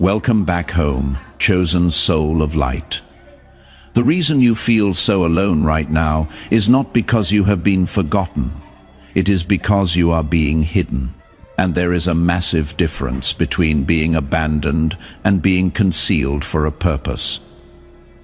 Welcome back home, chosen soul of light. The reason you feel so alone right now is not because you have been forgotten. It is because you are being hidden. And there is a massive difference between being abandoned and being concealed for a purpose.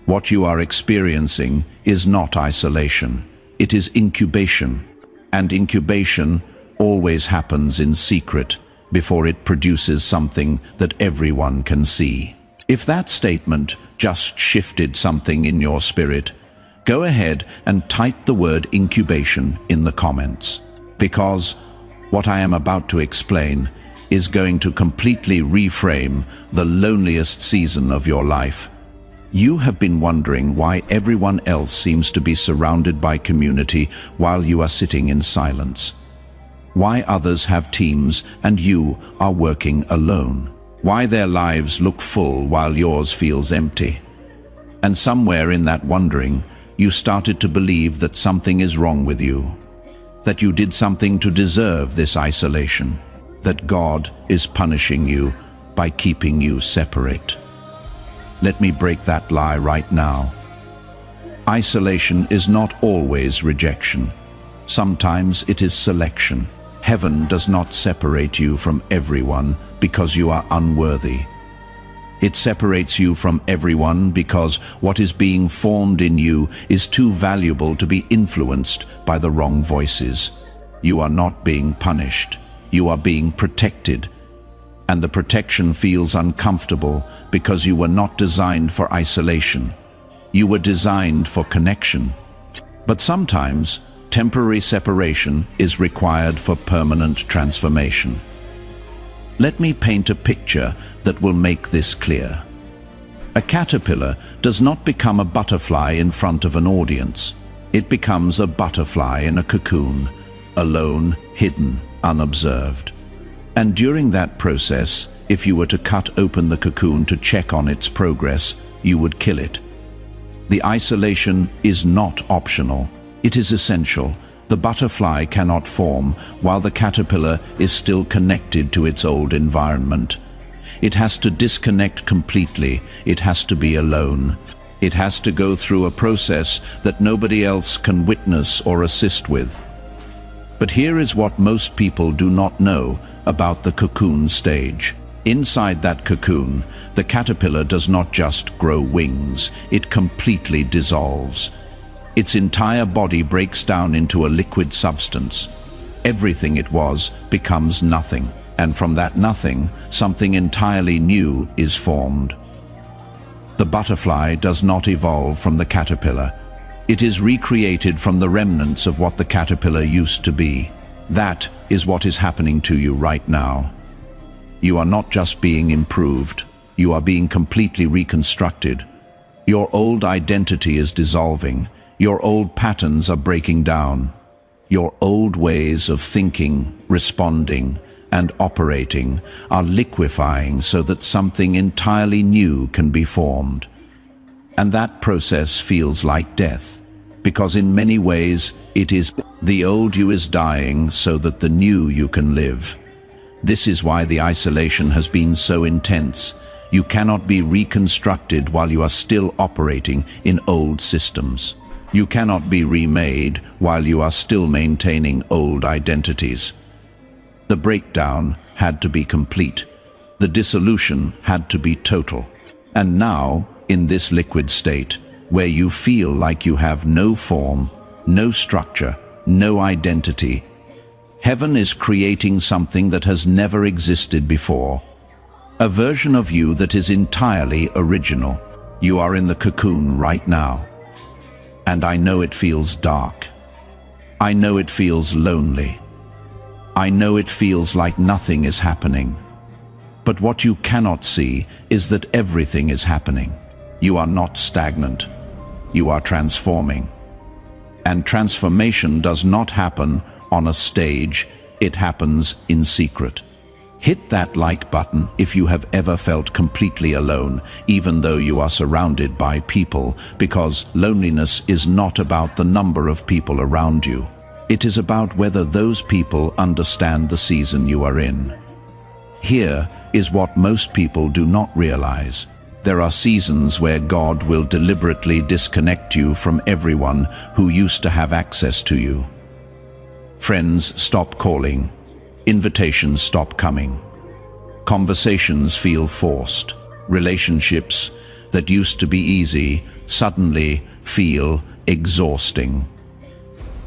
What you are experiencing is not isolation. It is incubation. And incubation always happens in secret before it produces something that everyone can see. If that statement just shifted something in your spirit, go ahead and type the word incubation in the comments. Because what I am about to explain is going to completely reframe the loneliest season of your life. You have been wondering why everyone else seems to be surrounded by community while you are sitting in silence. Why others have teams and you are working alone. Why their lives look full while yours feels empty. And somewhere in that wondering, you started to believe that something is wrong with you. That you did something to deserve this isolation. That God is punishing you by keeping you separate. Let me break that lie right now. Isolation is not always rejection. Sometimes it is selection. Heaven does not separate you from everyone because you are unworthy. It separates you from everyone because what is being formed in you is too valuable to be influenced by the wrong voices. You are not being punished. You are being protected. And the protection feels uncomfortable because you were not designed for isolation. You were designed for connection. But sometimes, temporary separation is required for permanent transformation. Let me paint a picture that will make this clear. A caterpillar does not become a butterfly in front of an audience. It becomes a butterfly in a cocoon, alone, hidden, unobserved. And during that process, if you were to cut open the cocoon to check on its progress, you would kill it. The isolation is not optional. It is essential. The butterfly cannot form while the caterpillar is still connected to its old environment. It has to disconnect completely. It has to be alone. It has to go through a process that nobody else can witness or assist with. But here is what most people do not know about the cocoon stage. Inside that cocoon, the caterpillar does not just grow wings, it completely dissolves. Its entire body breaks down into a liquid substance. Everything it was becomes nothing, and from that nothing, something entirely new is formed. The butterfly does not evolve from the caterpillar. It is recreated from the remnants of what the caterpillar used to be. That is what is happening to you right now. You are not just being improved, you are being completely reconstructed. Your old identity is dissolving. Your old patterns are breaking down. Your old ways of thinking, responding, and operating are liquefying so that something entirely new can be formed. And that process feels like death, because in many ways it is the old you is dying so that the new you can live. This is why the isolation has been so intense. You cannot be reconstructed while you are still operating in old systems. You cannot be remade while you are still maintaining old identities. The breakdown had to be complete. The dissolution had to be total. And now, in this liquid state, where you feel like you have no form, no structure, no identity, heaven is creating something that has never existed before. A version of you that is entirely original. You are in the cocoon right now. And I know it feels dark. I know it feels lonely. I know it feels like nothing is happening. But what you cannot see is that everything is happening. You are not stagnant. You are transforming. And transformation does not happen on a stage. It happens in secret. Hit that like button if you have ever felt completely alone, even though you are surrounded by people, because loneliness is not about the number of people around you. It is about whether those people understand the season you are in. Here is what most people do not realize. There are seasons where God will deliberately disconnect you from everyone who used to have access to you. Friends stop calling. Invitations stop coming. Conversations feel forced. Relationships that used to be easy suddenly feel exhausting.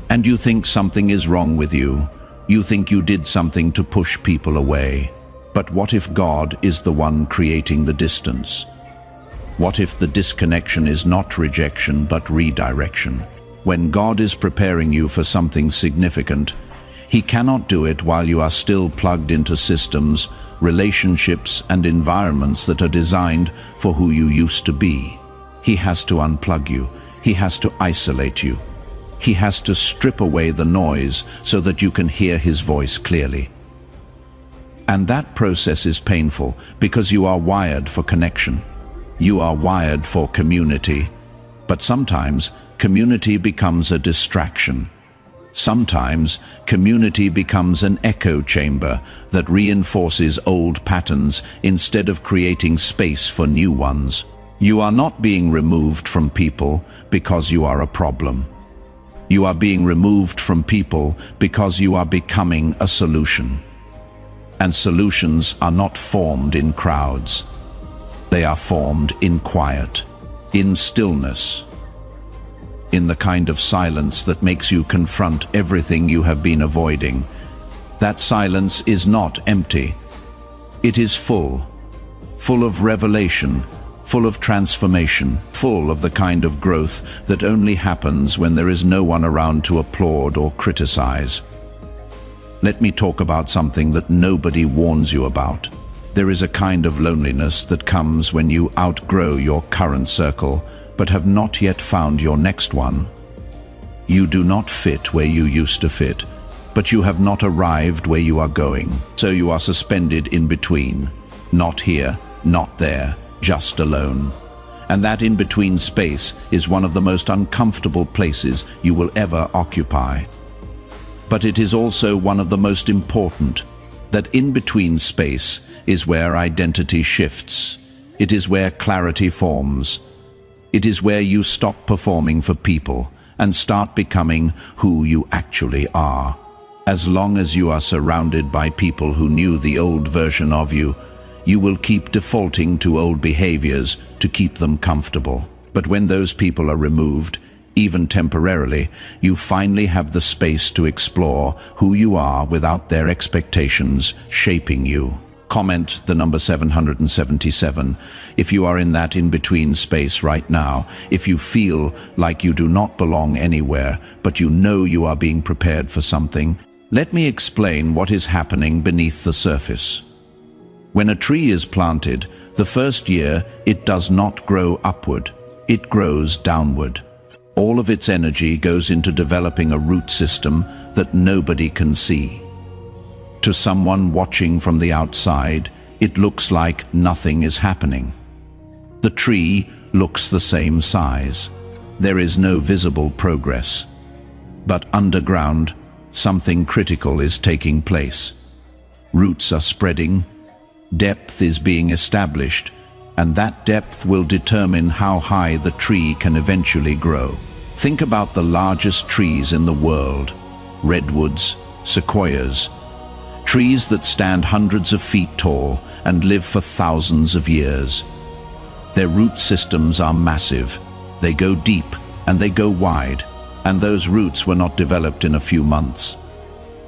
And you think something is wrong with you. You think you did something to push people away. But what if God is the one creating the distance? What if the disconnection is not rejection but redirection? When God is preparing you for something significant, He cannot do it while you are still plugged into systems, relationships, and environments that are designed for who you used to be. He has to unplug you. He has to isolate you. He has to strip away the noise so that you can hear His voice clearly. And that process is painful because you are wired for connection. You are wired for community. But sometimes community becomes a distraction. Sometimes community becomes an echo chamber that reinforces old patterns instead of creating space for new ones. You are not being removed from people because you are a problem. You are being removed from people because you are becoming a solution. And solutions are not formed in crowds. They are formed in quiet, in stillness, in the kind of silence that makes you confront everything you have been avoiding. That silence is not empty. It is full of revelation, full of transformation, full of the kind of growth that only happens when there is no one around to applaud or criticize. Let me talk about something that nobody warns you about. There is a kind of loneliness that comes when you outgrow your current circle, but have not yet found your next one. You do not fit where you used to fit, but you have not arrived where you are going. So you are suspended in between, not here, not there, just alone. And that in-between space is one of the most uncomfortable places you will ever occupy. But it is also one of the most important. That in-between space is where identity shifts. It is where clarity forms. It is where you stop performing for people and start becoming who you actually are. As long as you are surrounded by people who knew the old version of you, you will keep defaulting to old behaviors to keep them comfortable. But when those people are removed, even temporarily, you finally have the space to explore who you are without their expectations shaping you. Comment the number 777 if you are in that in-between space right now, if you feel like you do not belong anywhere, but you know you are being prepared for something. Let me explain what is happening beneath the surface. When a tree is planted, the first year it does not grow upward, it grows downward. All of its energy goes into developing a root system that nobody can see. To someone watching from the outside, it looks like nothing is happening. The tree looks the same size. There is no visible progress. But underground, something critical is taking place. Roots are spreading, depth is being established, and that depth will determine how high the tree can eventually grow. Think about the largest trees in the world: redwoods, sequoias, trees that stand hundreds of feet tall and live for thousands of years. Their root systems are massive. They go deep and they go wide, and those roots were not developed in a few months.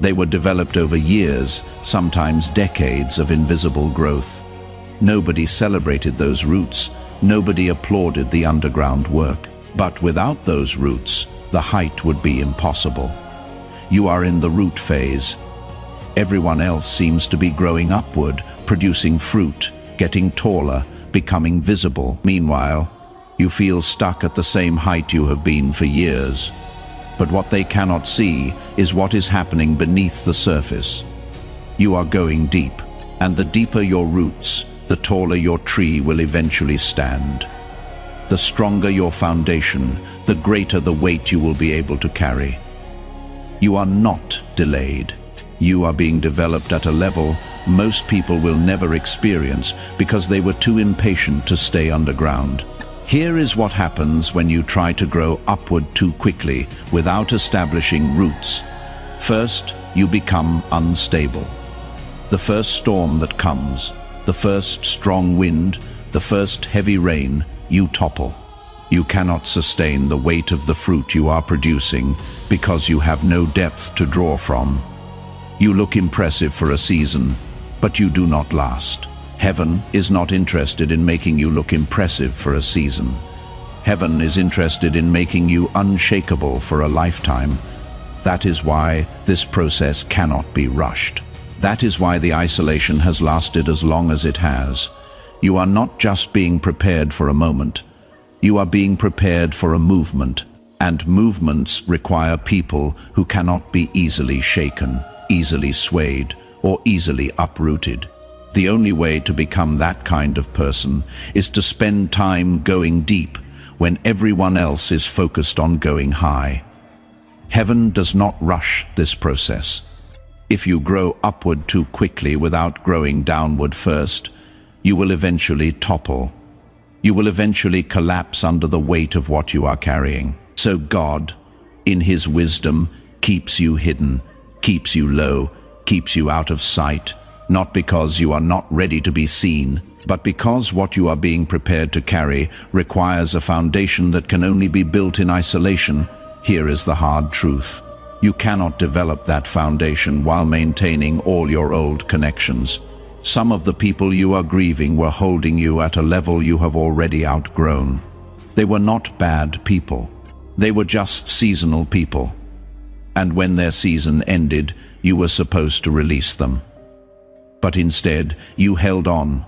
They were developed over years, sometimes decades of invisible growth. Nobody celebrated those roots. Nobody applauded the underground work. But without those roots, the height would be impossible. You are in the root phase. Everyone else seems to be growing upward, producing fruit, getting taller, becoming visible. Meanwhile, you feel stuck at the same height you have been for years. But what they cannot see is what is happening beneath the surface. You are going deep, and the deeper your roots, the taller your tree will eventually stand. The stronger your foundation, the greater the weight you will be able to carry. You are not delayed. You are being developed at a level most people will never experience because they were too impatient to stay underground. Here is what happens when you try to grow upward too quickly without establishing roots. First, you become unstable. The first storm that comes, the first strong wind, the first heavy rain, you topple. You cannot sustain the weight of the fruit you are producing because you have no depth to draw from. You look impressive for a season, but you do not last. Heaven is not interested in making you look impressive for a season. Heaven is interested in making you unshakable for a lifetime. That is why this process cannot be rushed. That is why the isolation has lasted as long as it has. You are not just being prepared for a moment. You are being prepared for a movement, and movements require people who cannot be easily shaken, easily swayed, or easily uprooted. The only way to become that kind of person is to spend time going deep when everyone else is focused on going high. Heaven does not rush this process. If you grow upward too quickly without growing downward first, you will eventually topple. You will eventually collapse under the weight of what you are carrying. So God, in His wisdom, keeps you hidden, keeps you low, keeps you out of sight, not because you are not ready to be seen, but because what you are being prepared to carry requires a foundation that can only be built in isolation. Here is the hard truth. You cannot develop that foundation while maintaining all your old connections. Some of the people you are grieving were holding you at a level you have already outgrown. They were not bad people. They were just seasonal people. And when their season ended, you were supposed to release them. But instead, you held on.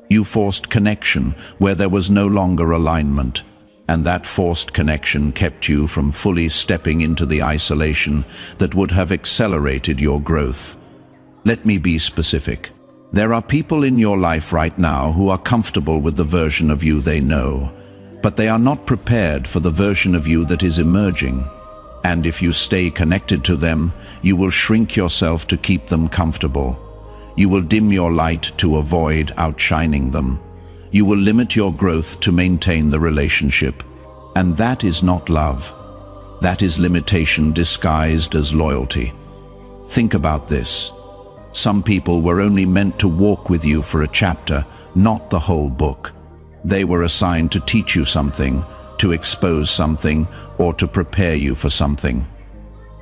You forced connection where there was no longer alignment, and that forced connection kept you from fully stepping into the isolation that would have accelerated your growth. Let me be specific. There are people in your life right now who are comfortable with the version of you they know, but they are not prepared for the version of you that is emerging. And if you stay connected to them, you will shrink yourself to keep them comfortable. You will dim your light to avoid outshining them. You will limit your growth to maintain the relationship. And that is not love. That is limitation disguised as loyalty. Think about this. Some people were only meant to walk with you for a chapter, not the whole book. They were assigned to teach you something, to expose something, or to prepare you for something.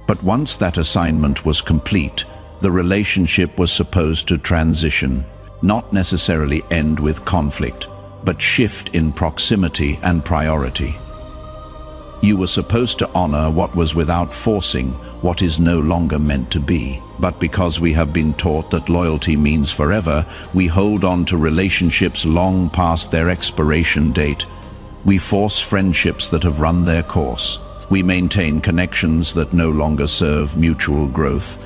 But once that assignment was complete, the relationship was supposed to transition, not necessarily end with conflict, but shift in proximity and priority. You were supposed to honor what was without forcing what is no longer meant to be. But because we have been taught that loyalty means forever, we hold on to relationships long past their expiration date. We force friendships that have run their course. We maintain connections that no longer serve mutual growth.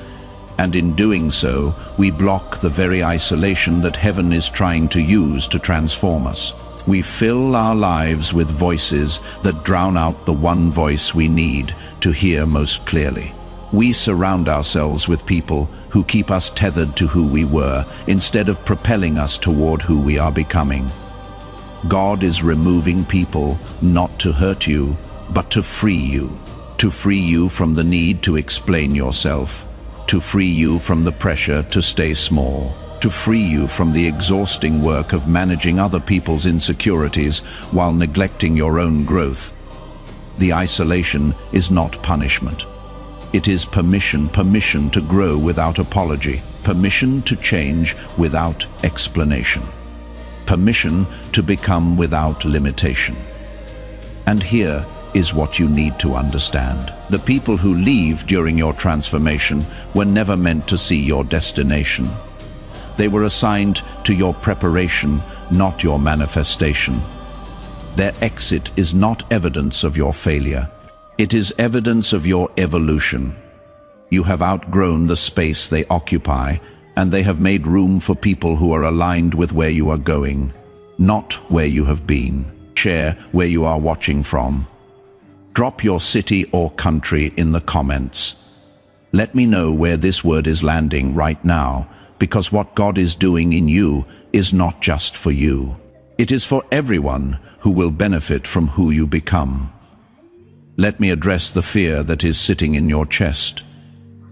And in doing so, we block the very isolation that heaven is trying to use to transform us. We fill our lives with voices that drown out the one voice we need to hear most clearly. We surround ourselves with people who keep us tethered to who we were instead of propelling us toward who we are becoming. God is removing people not to hurt you, but to free you from the need to explain yourself, to free you from the pressure to stay small, to free you from the exhausting work of managing other people's insecurities while neglecting your own growth. The isolation is not punishment. It is permission to grow without apology, permission to change without explanation, permission to become without limitation. And here is what you need to understand. The people who leave during your transformation were never meant to see your destination. They were assigned to your preparation, not your manifestation. Their exit is not evidence of your failure. It is evidence of your evolution. You have outgrown the space they occupy, and they have made room for people who are aligned with where you are going, not where you have been. Share where you are watching from. Drop your city or country in the comments. Let me know where this word is landing right now, because what God is doing in you is not just for you. It is for everyone who will benefit from who you become. Let me address the fear that is sitting in your chest.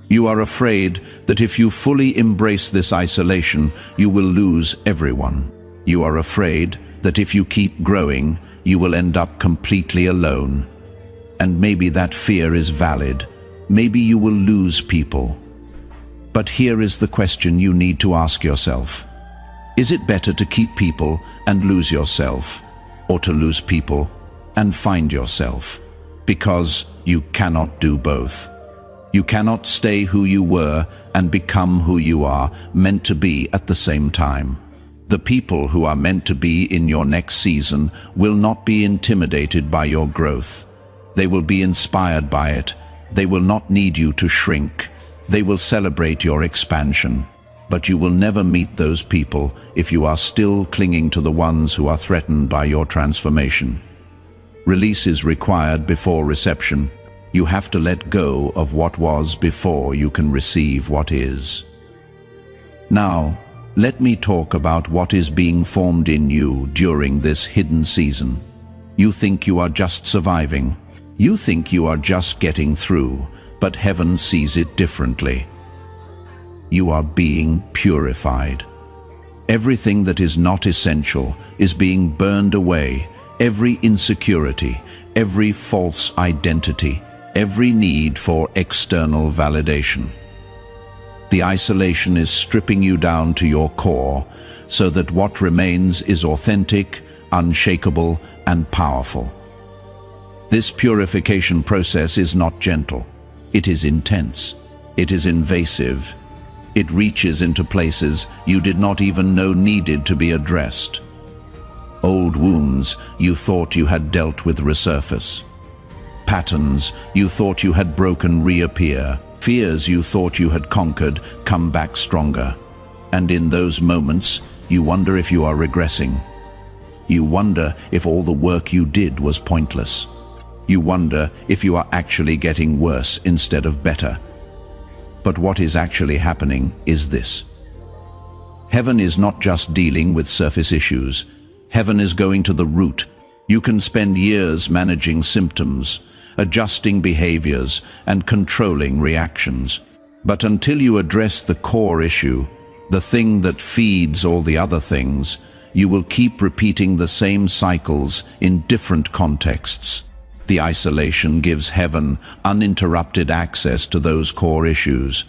You are afraid that if you fully embrace this isolation, you will lose everyone. You are afraid that if you keep growing, you will end up completely alone. And maybe that fear is valid. Maybe you will lose people. But here is the question you need to ask yourself. Is it better to keep people and lose yourself, or to lose people and find yourself? Because you cannot do both. You cannot stay who you were and become who you are meant to be at the same time. The people who are meant to be in your next season will not be intimidated by your growth. They will be inspired by it. They will not need you to shrink. They will celebrate your expansion. But you will never meet those people if you are still clinging to the ones who are threatened by your transformation. Release is required before reception. You have to let go of what was before you can receive what is. Now, let me talk about what is being formed in you during this hidden season. You think you are just surviving. You think you are just getting through, but heaven sees it differently. You are being purified. Everything that is not essential is being burned away. Every insecurity, every false identity, every need for external validation. The isolation is stripping you down to your core so that what remains is authentic, unshakable, and powerful. This purification process is not gentle. It is intense. It is invasive. It reaches into places you did not even know needed to be addressed. Old wounds you thought you had dealt with resurface. Patterns you thought you had broken reappear. Fears you thought you had conquered come back stronger. And in those moments, you wonder if you are regressing. You wonder if all the work you did was pointless. You wonder if you are actually getting worse instead of better. But what is actually happening is this. Heaven is not just dealing with surface issues. Heaven is going to the root. You can spend years managing symptoms, adjusting behaviors, and controlling reactions. But until you address the core issue, the thing that feeds all the other things, you will keep repeating the same cycles in different contexts. The isolation gives heaven uninterrupted access to those core issues.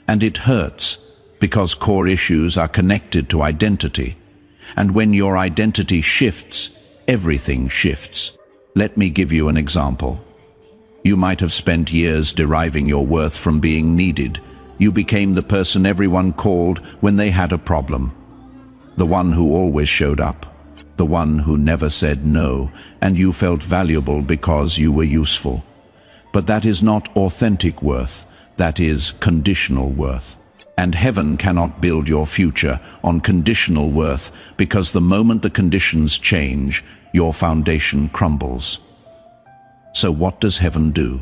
And it hurts, because core issues are connected to identity. And when your identity shifts, everything shifts. Let me give you an example. You might have spent years deriving your worth from being needed. You became the person everyone called when they had a problem. The one who always showed up. The one who never said no, and you felt valuable because you were useful. But that is not authentic worth. That is conditional worth. And heaven cannot build your future on conditional worth, because the moment the conditions change, your foundation crumbles. So what does heaven do?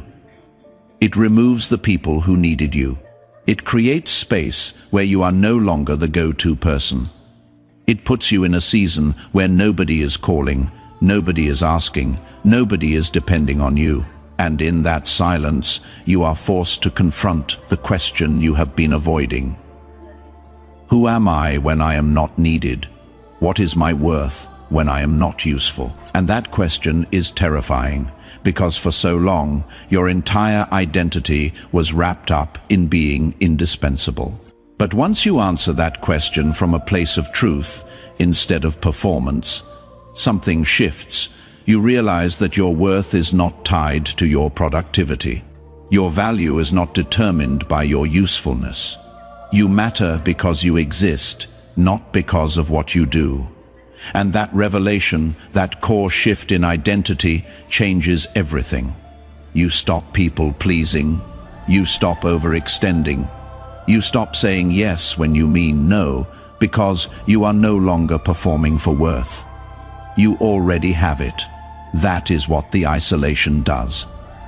It removes the people who needed you. It creates space where you are no longer the go-to person. It puts you in a season where nobody is calling, nobody is asking, nobody is depending on you. And in that silence, you are forced to confront the question you have been avoiding. Who am I when I am not needed? What is my worth when I am not useful? And that question is terrifying, because for so long, your entire identity was wrapped up in being indispensable. But once you answer that question from a place of truth, instead of performance, something shifts. You realize that your worth is not tied to your productivity. Your value is not determined by your usefulness. You matter because you exist, not because of what you do. And that revelation, that core shift in identity, changes everything. You stop people pleasing. You stop overextending. You stop saying yes when you mean no, because you are no longer performing for worth. You already have it. That is what the isolation does.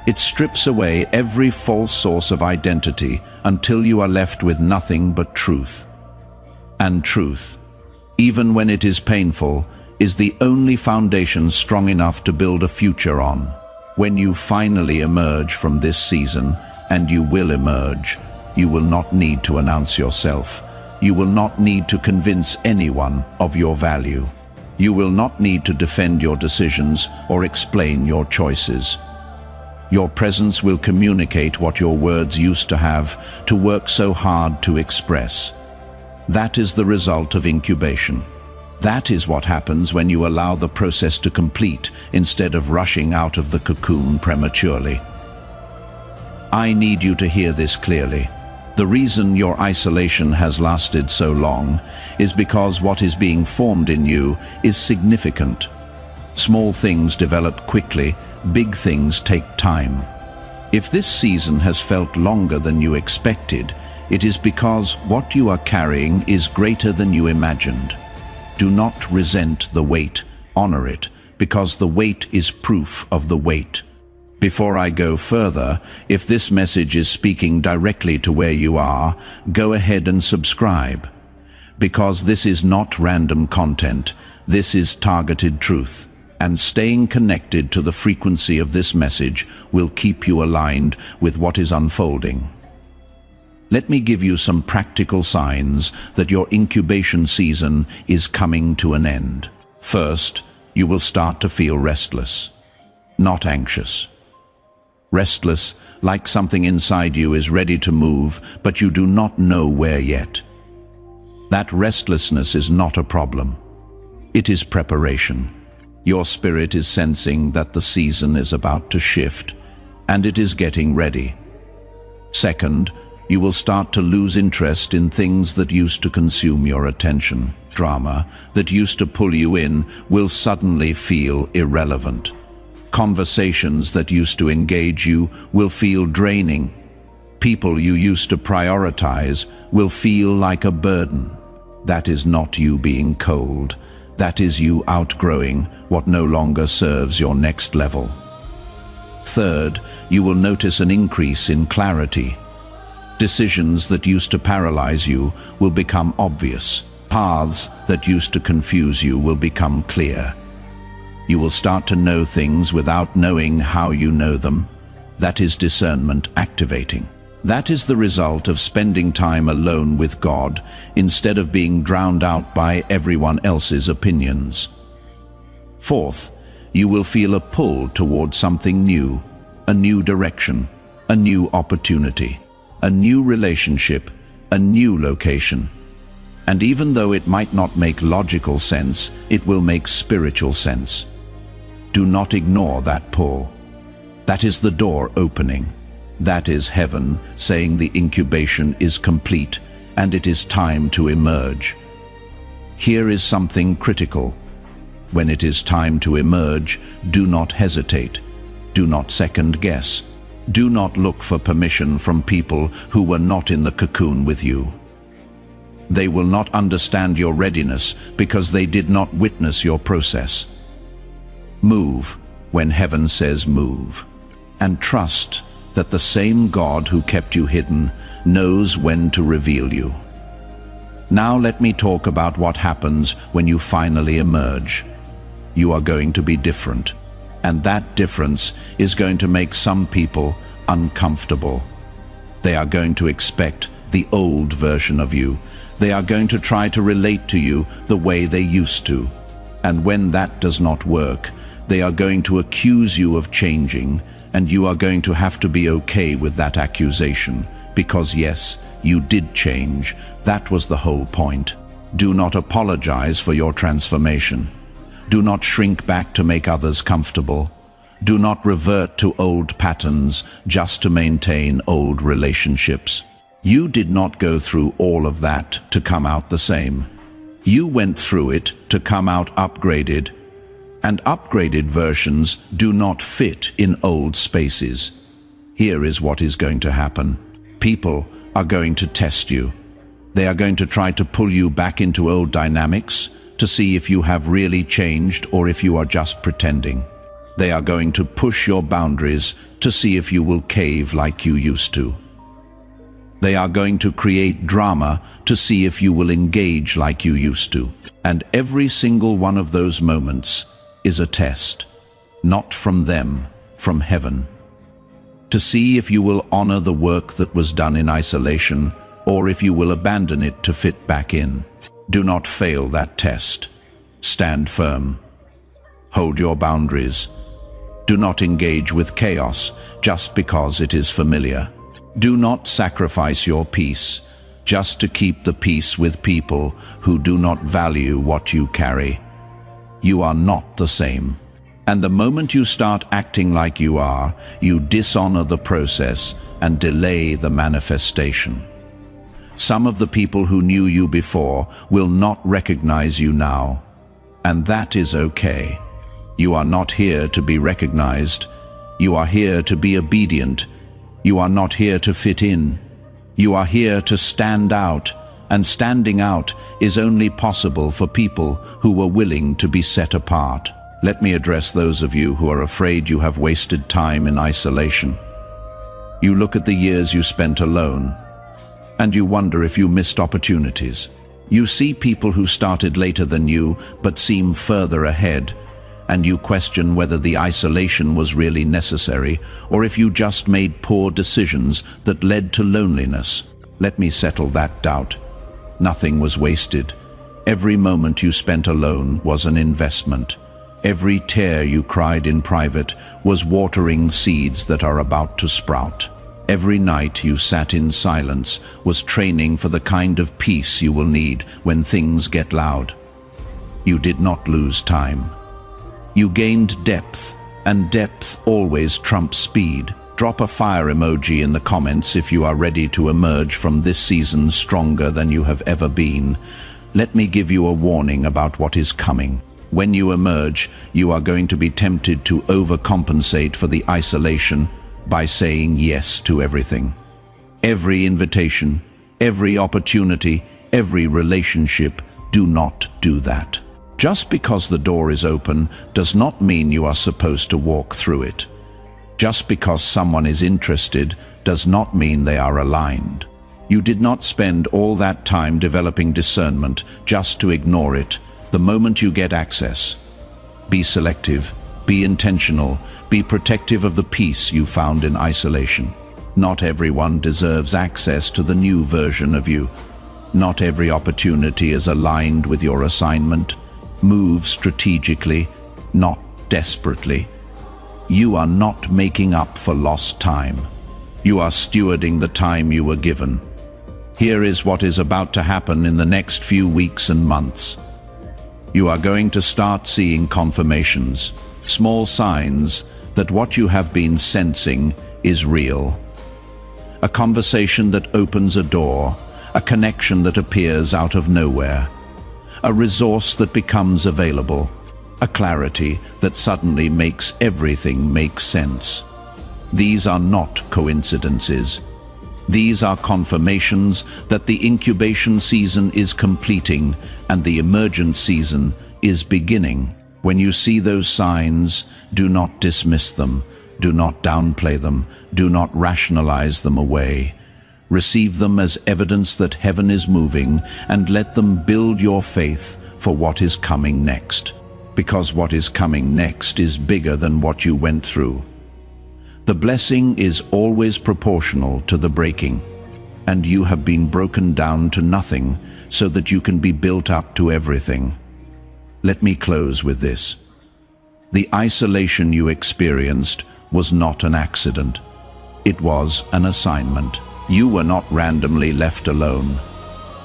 It strips away every false source of identity until you are left with nothing but truth. And truth, even when it is painful, is the only foundation strong enough to build a future on. When you finally emerge from this season, and you will emerge, you will not need to announce yourself. You will not need to convince anyone of your value. You will not need to defend your decisions or explain your choices. Your presence will communicate what your words used to have to work so hard to express. That is the result of incubation. That is what happens when you allow the process to complete instead of rushing out of the cocoon prematurely. I need you to hear this clearly. The reason your isolation has lasted so long is because what is being formed in you is significant. Small things develop quickly, big things take time. If this season has felt longer than you expected, it is because what you are carrying is greater than you imagined. Do not resent the weight, honor it, because the weight is proof of the weight. Before I go further, if this message is speaking directly to where you are, go ahead and subscribe. Because this is not random content, this is targeted truth, and staying connected to the frequency of this message will keep you aligned with what is unfolding. Let me give you some practical signs that your incubation season is coming to an end. First, you will start to feel restless, not anxious. Restless, like something inside you is ready to move, but you do not know where yet. That restlessness is not a problem. It is preparation. Your spirit is sensing that the season is about to shift, and it is getting ready. Second, you will start to lose interest in things that used to consume your attention. Drama that used to pull you in will suddenly feel irrelevant. Conversations that used to engage you will feel draining. People you used to prioritize will feel like a burden. That is not you being cold. That is you outgrowing what no longer serves your next level. Third, you will notice an increase in clarity. Decisions that used to paralyze you will become obvious. Paths that used to confuse you will become clear. You will start to know things without knowing how you know them. That is discernment activating. That is the result of spending time alone with God instead of being drowned out by everyone else's opinions. Fourth, you will feel a pull toward something new, a new direction, a new opportunity, a new relationship, a new location. And even though it might not make logical sense, it will make spiritual sense. Do not ignore that pull. That is the door opening. That is heaven saying the incubation is complete and it is time to emerge. Here is something critical. When it is time to emerge, do not hesitate. Do not second guess. Do not look for permission from people who were not in the cocoon with you. They will not understand your readiness because they did not witness your process. Move when heaven says move, and trust that the same God who kept you hidden knows when to reveal you. Now let me talk about what happens when you finally emerge. You are going to be different. And that difference is going to make some people uncomfortable. They are going to expect the old version of you. They are going to try to relate to you the way they used to. And when that does not work, they are going to accuse you of changing, and you are going to have to be okay with that accusation, because yes, you did change. That was the whole point. Do not apologize for your transformation. Do not shrink back to make others comfortable. Do not revert to old patterns just to maintain old relationships. You did not go through all of that to come out the same. You went through it to come out upgraded, and upgraded versions do not fit in old spaces. Here is what is going to happen. People are going to test you. They are going to try to pull you back into old dynamics, to see if you have really changed or if you are just pretending. They are going to push your boundaries to see if you will cave like you used to. They are going to create drama to see if you will engage like you used to. And every single one of those moments is a test, not from them, from heaven. To see if you will honor the work that was done in isolation, or if you will abandon it to fit back in. Do not fail that test. Stand firm. Hold your boundaries. Do not engage with chaos just because it is familiar. Do not sacrifice your peace just to keep the peace with people who do not value what you carry. You are not the same. And the moment you start acting like you are, you dishonor the process and delay the manifestation. Some of the people who knew you before will not recognize you now, and that is okay. You are not here to be recognized. You are here to be obedient. You are not here to fit in. You are here to stand out, and standing out is only possible for people who were willing to be set apart. Let me address those of you who are afraid you have wasted time in isolation. You look at the years you spent alone, and you wonder if you missed opportunities. You see people who started later than you but seem further ahead, and you question whether the isolation was really necessary or if you just made poor decisions that led to loneliness. Let me settle that doubt. Nothing was wasted. Every moment you spent alone was an investment. Every tear you cried in private was watering seeds that are about to sprout. Every night you sat in silence was training for the kind of peace you will need when things get loud. You did not lose time. You gained depth, and depth always trumps speed. Drop a fire emoji in the comments if you are ready to emerge from this season stronger than you have ever been. Let me give you a warning about what is coming. When you emerge, you are going to be tempted to overcompensate for the isolation by saying yes to everything. Every invitation, every opportunity, every relationship. Do not do that. Just because the door is open does not mean you are supposed to walk through it. Just because someone is interested does not mean they are aligned. You did not spend all that time developing discernment just to ignore it the moment you get access. Be selective, be intentional, be protective of the peace you found in isolation. Not everyone deserves access to the new version of you. Not every opportunity is aligned with your assignment. Move strategically, not desperately. You are not making up for lost time. You are stewarding the time you were given. Here is what is about to happen in the next few weeks and months. You are going to start seeing confirmations, small signs that what you have been sensing is real. A conversation that opens a door, a connection that appears out of nowhere, a resource that becomes available, a clarity that suddenly makes everything make sense. These are not coincidences. These are confirmations that the incubation season is completing and the emergence season is beginning. When you see those signs, do not dismiss them, do not downplay them, do not rationalize them away. Receive them as evidence that heaven is moving and let them build your faith for what is coming next. Because what is coming next is bigger than what you went through. The blessing is always proportional to the breaking, and you have been broken down to nothing so that you can be built up to everything. Let me close with this. The isolation you experienced was not an accident. It was an assignment. You were not randomly left alone.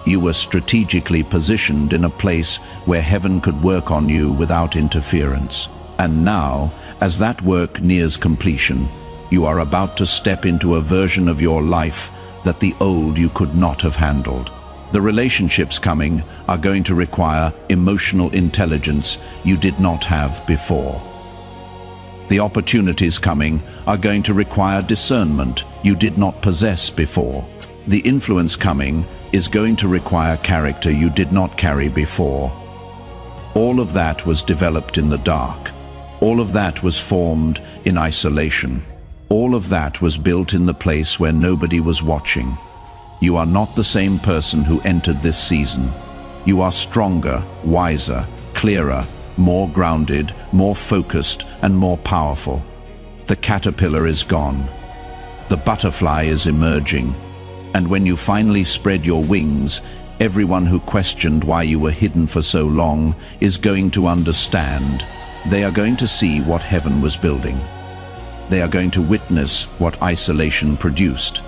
You were strategically positioned in a place where heaven could work on you without interference. And now, as that work nears completion, you are about to step into a version of your life that the old you could not have handled. The relationships coming are going to require emotional intelligence you did not have before. The opportunities coming are going to require discernment you did not possess before. The influence coming is going to require character you did not carry before. All of that was developed in the dark. All of that was formed in isolation. All of that was built in the place where nobody was watching. You are not the same person who entered this season. You are stronger, wiser, clearer, more grounded, more focused, and more powerful. The caterpillar is gone. The butterfly is emerging. And when you finally spread your wings, everyone who questioned why you were hidden for so long is going to understand. They are going to see what heaven was building. They are going to witness what isolation produced.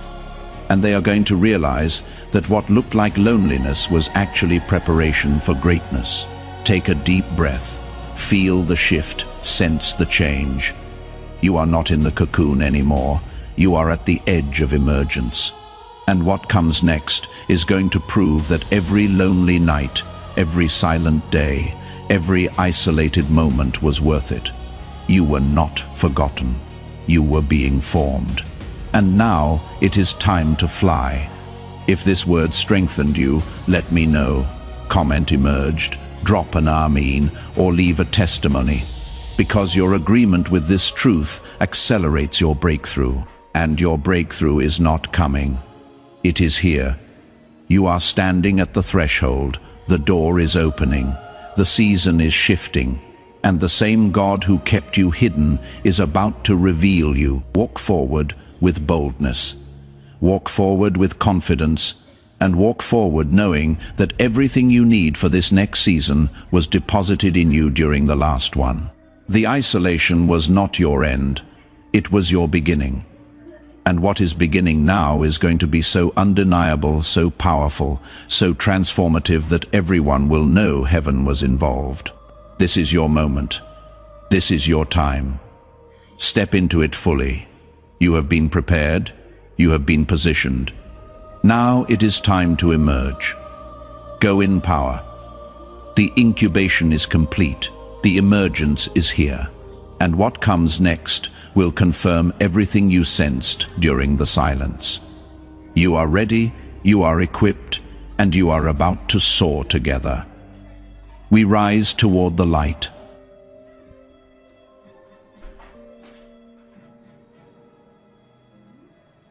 And they are going to realize that what looked like loneliness was actually preparation for greatness. Take a deep breath. Feel the shift. Sense the change. You are not in the cocoon anymore. You are at the edge of emergence. And what comes next is going to prove that every lonely night, every silent day, every isolated moment was worth it. You were not forgotten. You were being formed. And now it is time to fly. If this word strengthened you, let me know. Comment emerged, drop an Amen, or leave a testimony. Because your agreement with this truth accelerates your breakthrough. And your breakthrough is not coming. It is here. You are standing at the threshold. The door is opening. The season is shifting. And the same God who kept you hidden is about to reveal you. Walk forward with boldness. Walk forward with confidence. And walk forward knowing that everything you need for this next season was deposited in you during the last one. The isolation was not your end. It was your beginning. And what is beginning now is going to be so undeniable, so powerful, so transformative that everyone will know heaven was involved. This is your moment. This is your time. Step into it fully. You have been prepared. You have been positioned. Now it is time to emerge. Go in power. The incubation is complete. The emergence is here. And what comes next will confirm everything you sensed during the silence. You are ready, you are equipped, and you are about to soar together. We rise toward the light.